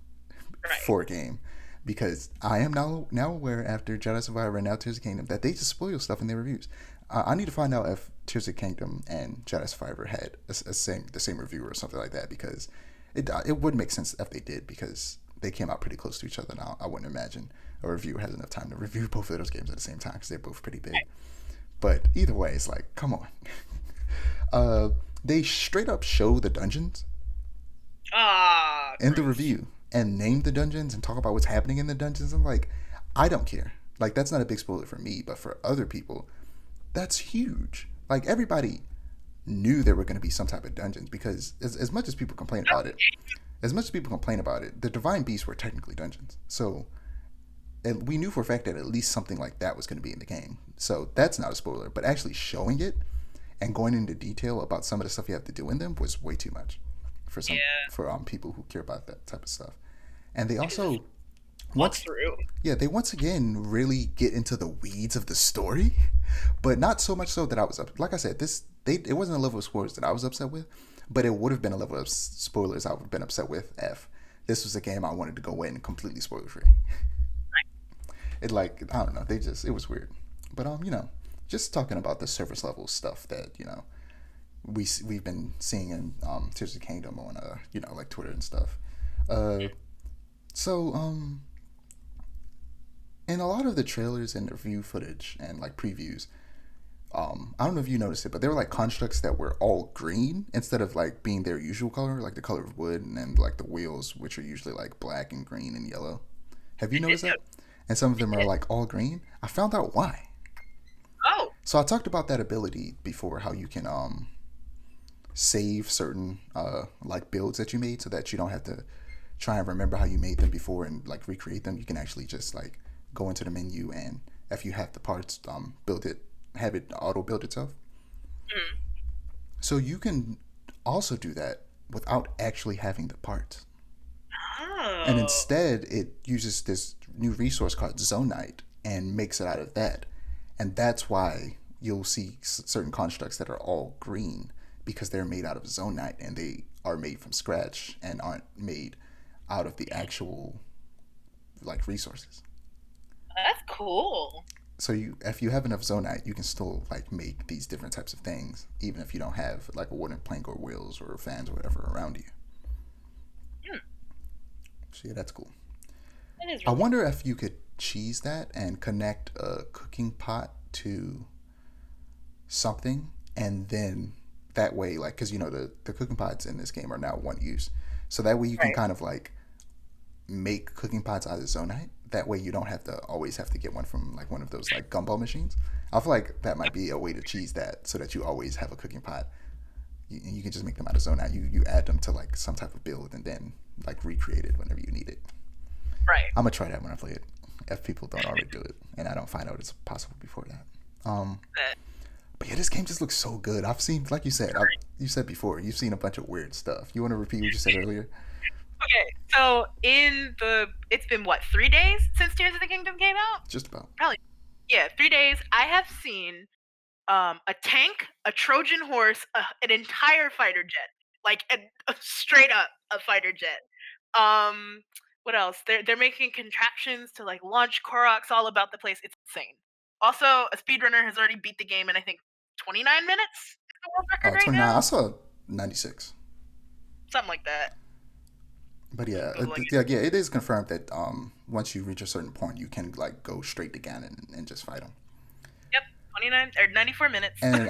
for a game, because I am now aware after Jedi Survivor and now Tears of the Kingdom that they just spoil stuff in their reviews. I need to find out if Tears of the Kingdom and Jedi Survivor had the same reviewer or something like that, because it would make sense if they did, because they came out pretty close to each other. Now I wouldn't imagine a reviewer has enough time to review both of those games at the same time because they're both pretty big. But either way, it's like, come on. They straight up show the dungeons in the review and name the dungeons and talk about what's happening in the dungeons. I'm like, I don't care. Like, that's not a big spoiler for me, but for other people, that's huge. Like, everybody knew there were going to be some type of dungeons, because as much as people complain about it, the Divine Beasts were technically dungeons. So and we knew for a fact that at least something like that was going to be in the game. So that's not a spoiler, but actually showing it and going into detail about some of the stuff you have to do in them was way too much for people who care about that type of stuff. And they also Once, walkthrough. yeah, they once again really get into the weeds of the story, but not so much so that I was up. Like I said, it wasn't a level of spoilers that I was upset with, but it would have been a level of spoilers I would have been upset with if this was a game I wanted to go in completely spoiler free. It like I don't know, it was weird, but just talking about the surface level stuff that we've been seeing in Tears of the Kingdom on like Twitter and stuff. Uh, so in a lot of the trailers and review footage and like previews, I don't know if you noticed it, but there were like constructs that were all green instead of like being their usual color, like the color of wood, and then like the wheels, which are usually like black and green and yellow. Have you I did noticed that? notice And some of them are it. like all green. I found out why. Oh, So I talked about that ability before, how you can save certain like builds that you made, so that you don't have to try and remember how you made them before and like recreate them. You can actually just like go into the menu, and if you have the parts, build it, have it auto build itself. mm. So you can also do that without actually having the parts. And Oh, instead, it uses this new resource called Zonite and makes it out of that. And that's why you'll see certain constructs that are all green, because they're made out of Zonite and they are made from scratch and aren't made out of the actual like resources. that's cool. So if you have enough Zonite, you can still like make these different types of things, even if you don't have like a wooden plank or wheels or fans or whatever around you. Hmm, So yeah, that's cool. that is I really wonder cool. if you could cheese that and connect a cooking pot to something, and then that way, like, because the cooking pots in this game are now one use, so that way you can Right. kind of like make cooking pots out of Zonite. That way you don't have to always have to get one from like one of those like gumball machines. I feel like that might be a way to cheese that, so that you always have a cooking pot. You can just make them out of Zonite. You add them to like some type of build, and then like recreate it whenever you need it. Right. I'm gonna try that when I play it, if people don't already do it, and I don't find out it's possible before that. That. But yeah, this game just looks so good. I've seen, like you said, you said before, you've seen a bunch of weird stuff. You want to repeat what you said earlier? Okay, so it's been what, 3 days since Tears of the Kingdom came out? Just about. Probably, yeah, 3 days. I have seen a tank, a Trojan horse, an entire fighter jet, like a straight up a fighter jet. Um, what else? They're making contraptions to like launch Koroks all about the place. It's insane. Also, a speedrunner has already beat the game in I think 29 minutes. Is the world record right 29. I now, saw 96. something like that. But yeah, I'm googling it. yeah, it is confirmed that once you reach a certain point, you can like go straight to Ganon and just fight him. Yep, 29 or 94 minutes. And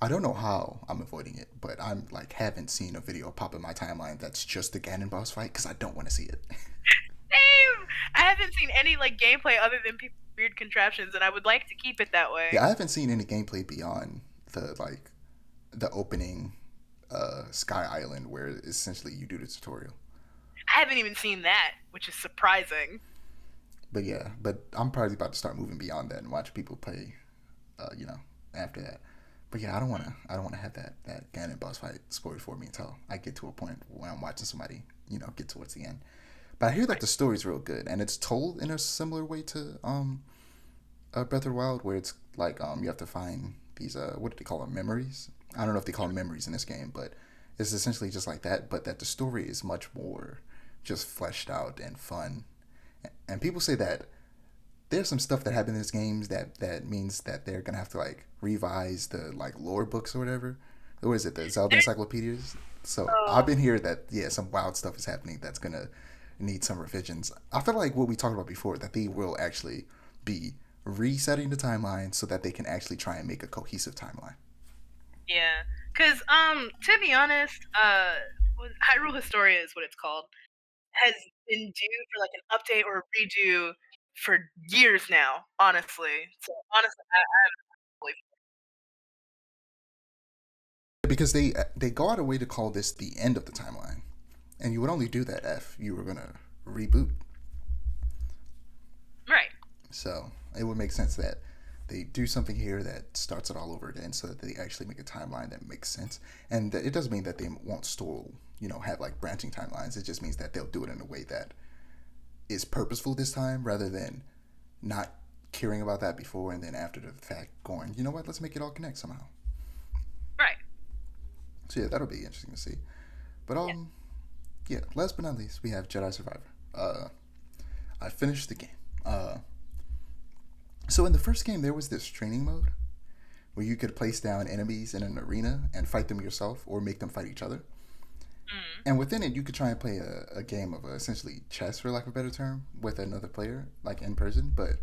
I don't know how I'm avoiding it, but I'm like haven't seen a video pop in my timeline that's just the Ganon boss fight, because I don't want to see it. Same. I haven't seen any like gameplay other than people's weird contraptions, and I would like to keep it that way. Yeah, I haven't seen any gameplay beyond the opening Sky Island, where essentially you do the tutorial. I haven't even seen that, which is surprising. But yeah, but I'm probably about to start moving beyond that and watch people play, you know, after that. But yeah, I don't wanna have that Ganon boss fight spoiled for me until I get to a point when I'm watching somebody, get towards the end. But I hear that Right. the story's real good, and it's told in a similar way to Breath of the Wild, where it's like you have to find these what do they call them, memories? I don't know if they call them memories in this game, but it's essentially just like that. But that the story is much more just fleshed out and fun. And people say that there's some stuff that happened in these games that means that they're gonna have to like revise the like lore books or whatever. Or is it the Zelda There's encyclopedias? So I've oh been hearing that yeah, some wild stuff is happening that's gonna need some revisions. I feel like what we talked about before, that they will actually be resetting the timeline so that they can actually try and make a cohesive timeline. yeah, because to be honest, Hyrule Historia is what it's called. Has been due for like an update or a redo for years now. Honestly, so honestly, I believe. Because they go out of way to call this the end of the timeline, and you would only do that if you were gonna reboot. Right. So it would make sense that they do something here that starts it all over again, so that they actually make a timeline that makes sense. And it doesn't mean that they won't still, have like branching timelines. It just means that they'll do it in a way that is purposeful this time rather than not caring about that before and then after the fact going, you know what, let's make it all connect somehow. Right. So yeah, that'll be interesting to see. But Yeah. yeah. Last but not least, we have Jedi Survivor. Uh, I finished the game. Uh, so in the first game, there was this training mode where you could place down enemies in an arena and fight them yourself or make them fight each other. Mm. And within it, you could try and play a game of essentially chess, for lack of a better term, with another player, like in person. But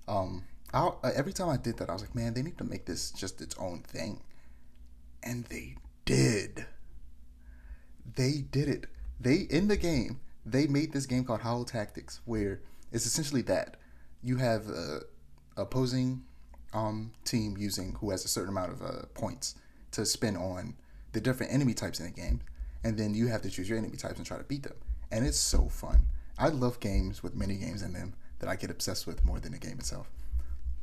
um, every time I did that, I was like, man, they need to make this just its own thing. And they did. They did it. They in the game they made this game called Hollow Tactics, where it's essentially that you have a opposing team using who has a certain amount of points to spend on the different enemy types in the game, and then you have to choose your enemy types and try to beat them. And it's so fun. I love games with mini games in them that I get obsessed with more than the game itself.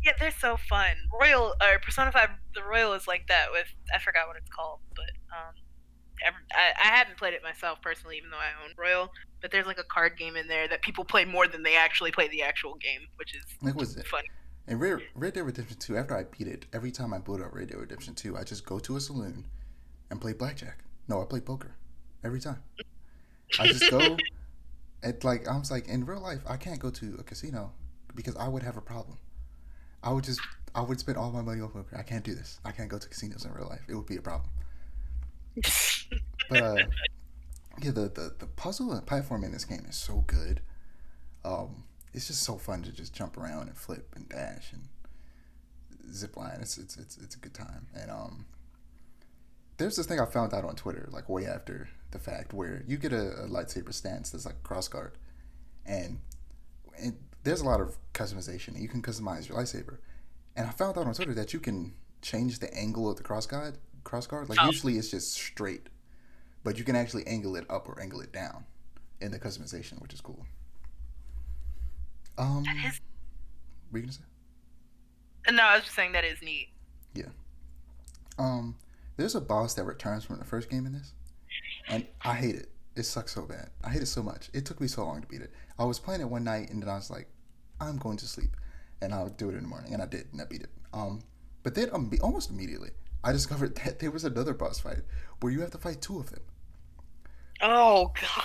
Yeah, they're so fun. Royal or Persona 5 the Royal is like that with I forgot what it's called, but I haven't played it myself personally, even though I own Royal. But there's like a card game in there that people play more than they actually play the actual game, which is Like, what was it? funny. And Red Dead Redemption 2, after I beat it, every time I boot up Red Dead Redemption 2, I just go to a saloon and play blackjack. No, I play poker. Every time. I just go. Like, I was like, in real life, I can't go to a casino because I would have a problem. I would just, I would spend all my money on poker. I can't do this. I can't go to casinos in real life. It would be a problem. But, yeah, the puzzle and platform in this game is so good. It's just so fun to just jump around and flip and dash and zip line. It's a good time. And there's this thing I found out on Twitter, like way after the fact, where you get a lightsaber stance that's like cross guard, and, and there's a lot of customization. You can customize your lightsaber, and I found out on Twitter that you can change the angle of the cross guard. Cross guard, like Oh, usually it's just straight, but you can actually angle it up or angle it down in the customization, which is cool. that Um, is. what are you gonna say? No, I was just saying that is neat. Yeah. Um, there's a boss that returns from the first game in this, and I hate it. It sucks so bad. I hate it so much. It took me so long to beat it. I was playing it one night, and then I was like, I'm going to sleep, and I'll do it in the morning, and I did, and I beat it. But then almost immediately, I discovered that there was another boss fight where you have to fight two of them, Oh god.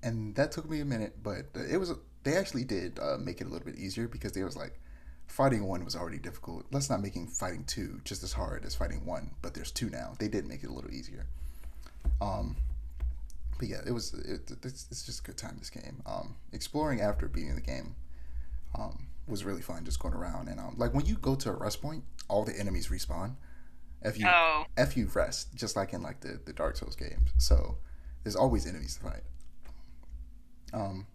and that took me a minute, but it was. They actually did make it a little bit easier because they was like, fighting one was already difficult. Let's not making fighting two just as hard as fighting one, but there's two now. They did make it a little easier. Um, but yeah, it's just a good time. This game, exploring after beating the game, was really fun. Just going around and like when you go to a rest point, all the enemies respawn. If you Oh, if you rest, just like in like the Dark Souls games. So there's always enemies to fight. Um,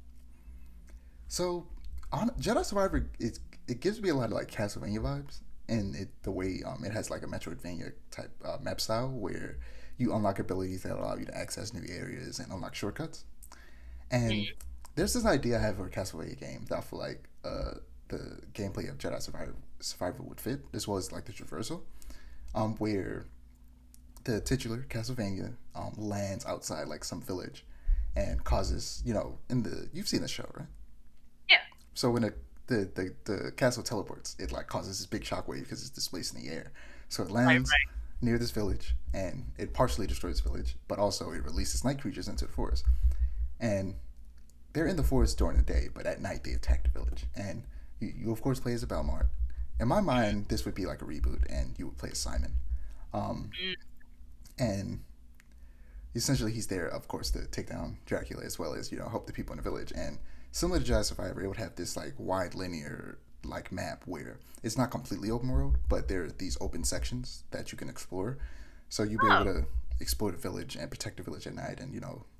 so on Jedi Survivor, it gives me a lot of like Castlevania vibes, and the way it has like a Metroidvania type map style where you unlock abilities that allow you to access new areas and unlock shortcuts. And mm. there's this idea I have for a Castlevania game that I feel like the gameplay of Survivor would fit, as well as like the traversal, where the titular Castlevania lands outside like some village and causes, in the you've seen the show, right? Yeah. So when the castle teleports, it like causes this big shockwave because it's displaced in the air. So it Right, lands right. near this village and it partially destroys the village, but also it releases night creatures into the forest. And they're in the forest during the day, but at night they attack the village. And you of course play as a Belmont. In my mind, this would be like a reboot, and you would play as Simon. Um, Mm. and essentially he's there, of course, to take down Dracula as well as help the people in the village. And similar to Jedi Survivor, it would have this like wide linear like map where it's not completely open world, but there are these open sections that you can explore. So you'll be able Oh, to explore the village and protect the village at night, and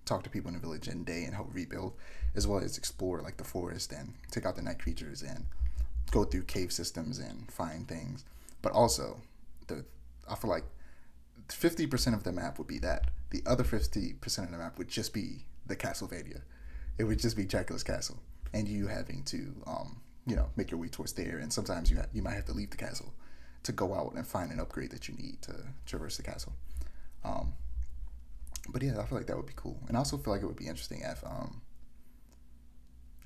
talk to people in the village in the day and help rebuild, as well as explore like the forest and take out the night creatures and go through cave systems and find things. But also, the I feel like 50% of the map would be that. The other 50% of the map would just be the Castlevania. It would just be Dracula's castle, and you having to, make your way towards there. And sometimes you might have to leave the castle to go out and find an upgrade that you need to traverse the castle. Um, but yeah, I feel like that would be cool, and I also feel like it would be interesting if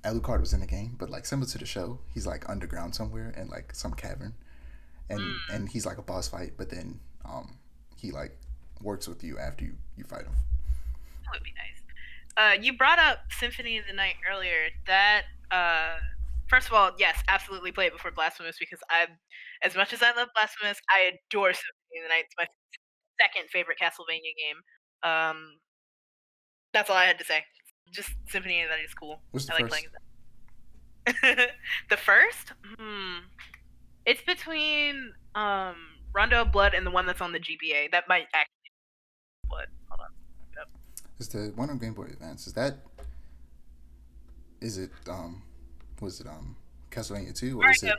Alucard was in the game, but like similar to the show, he's like underground somewhere in like some cavern, and he's like a boss fight, but then he like works with you after you fight him. That would be nice. You brought up Symphony of the Night earlier. That first of all, yes, absolutely play it before Blasphemous because as much as I love Blasphemous, I adore Symphony of the Night. It's my second favorite Castlevania game. That's all I had to say. Just Symphony of the Night is cool. What's the I like first? playing that. The first? It's between Rondo of Blood and the one that's on the GBA. That might actually be Blood. Hold on. Yep. Is the one on Game Boy Advance? Is that? Is it Was it Castlevania 2 or is it?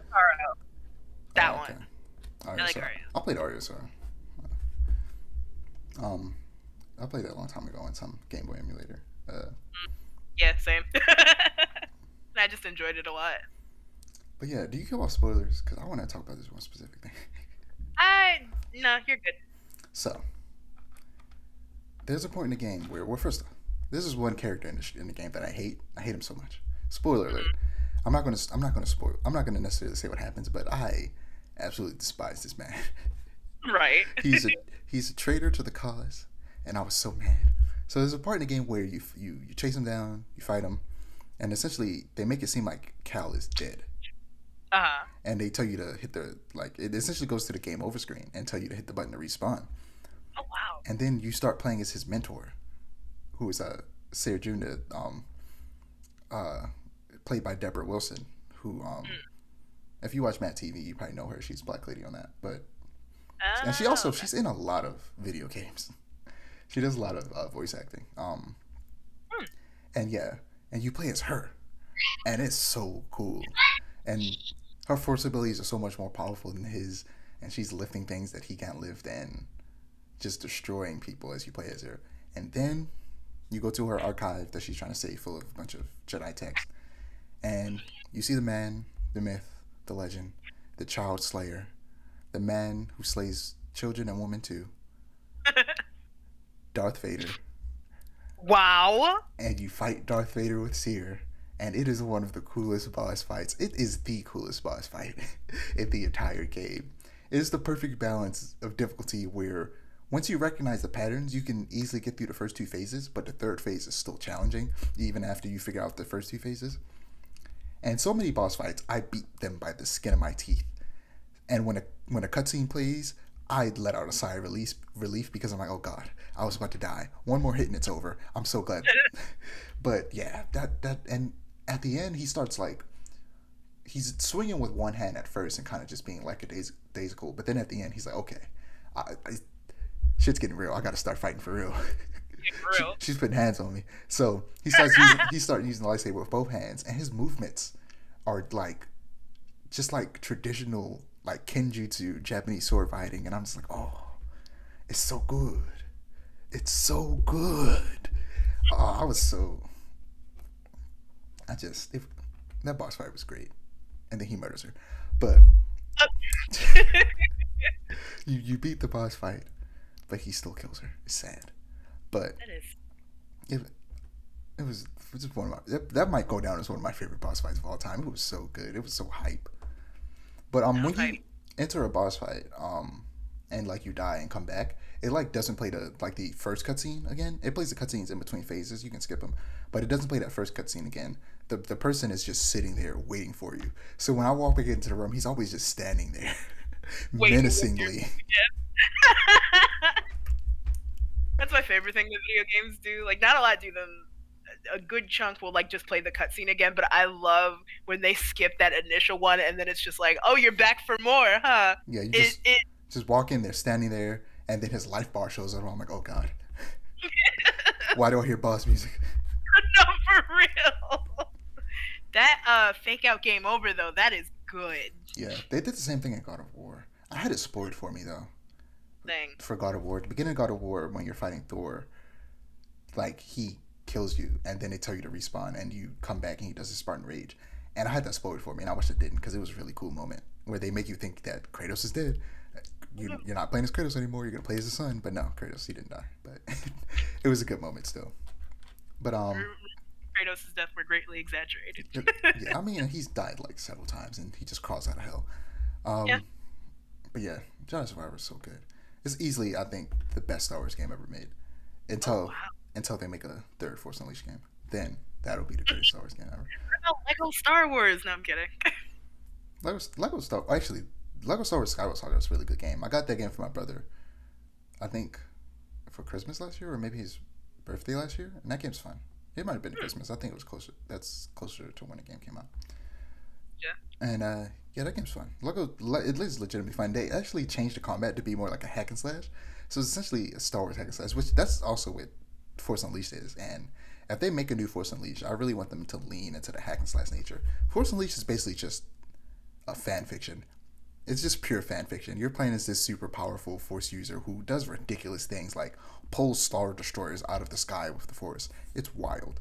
That Oh, okay. one. Alright, I like so Aria. I played Aria, so I played that a long time ago on some Game Boy emulator. Yeah, same. I just enjoyed it a lot. But yeah, do you care about spoilers? Because I want to talk about this one specific thing. No, you're good. So, there's a point in the game where, well, first off, this is one character in the game that I hate. I hate him so much. Spoiler alert. I'm not gonna spoil. I'm not gonna necessarily say what happens, but I absolutely despise this man. Right. he's a traitor to the cause, and I was so mad. So there's a part in the game where you chase him down, you fight him, and essentially they make it seem like Cal is dead. And they tell you to hit the it essentially goes to the game over screen and tell you to hit the button to respawn. Oh wow. And then you start playing as his mentor, who is Sarah June, played by Deborah Wilson, who if you watch Matt TV, you probably know her. She's Black Lady on that, but and she's in a lot of video games. She does a lot of voice acting. And yeah, and you play as her, and it's so cool. And her force abilities are so much more powerful than his, and she's lifting things that he can't lift and just destroying people as you play as her. And then you go to her archive that she's trying to save, full of a bunch of Jedi text, and you see the man, the myth, the legend, the child slayer, the man who slays children and women too, Darth Vader. Wow. And you fight Darth Vader with Seer, and it is one of the coolest boss fights. It is the coolest boss fight in the entire game. It is the perfect balance of difficulty where once you recognize the patterns, you can easily get through the first two phases, but the third phase is still challenging, even after you figure out the first two phases. And so many boss fights, I beat them by the skin of my teeth. And when a cutscene plays, I let out a sigh of relief because I'm like, oh god, I was about to die. One more hit and it's over. I'm so glad. But yeah, that and at the end he starts like he's swinging with one hand at first and kind of just being like a days cool. But then at the end he's like, okay, shit's getting real. I got to start fighting for real. She's putting hands on me. So he starts using the lightsaber with both hands, and his movements are like just like traditional like kenjutsu Japanese sword fighting, and I'm just like, oh, it's so good. It's so good. Oh, that boss fight was great, and then he murders her, but you beat the boss fight, but he still kills her. It's sad, but it was just one of my that might go down as one of my favorite boss fights of all time. It was so good. It was so hype. But when you enter a boss fight, and like you die and come back, it like doesn't play the first cutscene again. It plays the cutscenes in between phases. You can skip them, but it doesn't play that first cutscene again. The person is just sitting there waiting for you. So when I walk back into the room, he's always just standing there, menacingly. That's my favorite thing that video games do. Like, not a lot do them. A good chunk will like just play the cutscene again, but I love when they skip that initial one and then it's just like, oh, you're back for more, huh? Yeah, you just walk in there, standing there, and then his life bar shows up. I'm like, oh god, why do I hear boss music? No, for real. That fake out game over though, that is good. Yeah, they did the same thing in God of War. I had it spoiled for me though. For God of War, at the beginning of God of War, when you're fighting Thor, like he kills you, and then they tell you to respawn, and you come back, and he does his Spartan Rage, and I had that spoiled for me, and I wish it didn't, because it was a really cool moment where they make you think that Kratos is dead. You're not playing as Kratos anymore. You're gonna play as his son, but no, Kratos, he didn't die. But it was a good moment still. But Kratos Kratos' death were greatly exaggerated. Yeah, I mean, he's died like several times, and he just crawls out of hell. Yeah. But yeah, Jedi Survivor is so good. It's easily, I think, the best Star Wars game ever made. Oh Until wow. until they make a third Force Unleashed game, then that'll be the greatest Star Wars game ever. What about Lego Star Wars? No, I'm kidding. Lego Star actually Lego Star Wars Skyward Saga is a really good game. I got that game for my brother. I think for Christmas last year, or maybe his birthday last year, and that game's fun. It might have been Christmas. I think it was closer. That's closer to when the game came out. Yeah. And yeah, that game's fun. It is legitimately fun. They actually changed the combat to be more like a hack and slash. So it's essentially a Star Wars hack and slash, which that's also what Force Unleashed is. And if they make a new Force Unleashed, I really want them to lean into the hack and slash nature. Force Unleashed is basically just a fan fiction. It's just pure fan fiction. You're playing as this super powerful Force user who does ridiculous things like pulls Star Destroyers out of the sky with the Force. It's wild.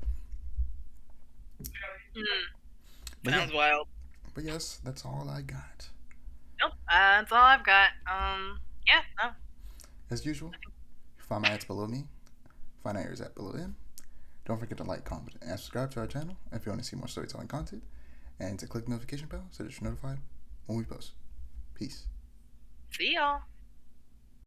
Sounds wild. But yes, that's all I got. Nope, that's all I've got. Yeah, no. As usual, find my ads below me. Find Aiara's at below him. Don't forget to like, comment, and subscribe to our channel if you want to see more storytelling content, and to click the notification bell so that you're notified when we post. Peace. See y'all.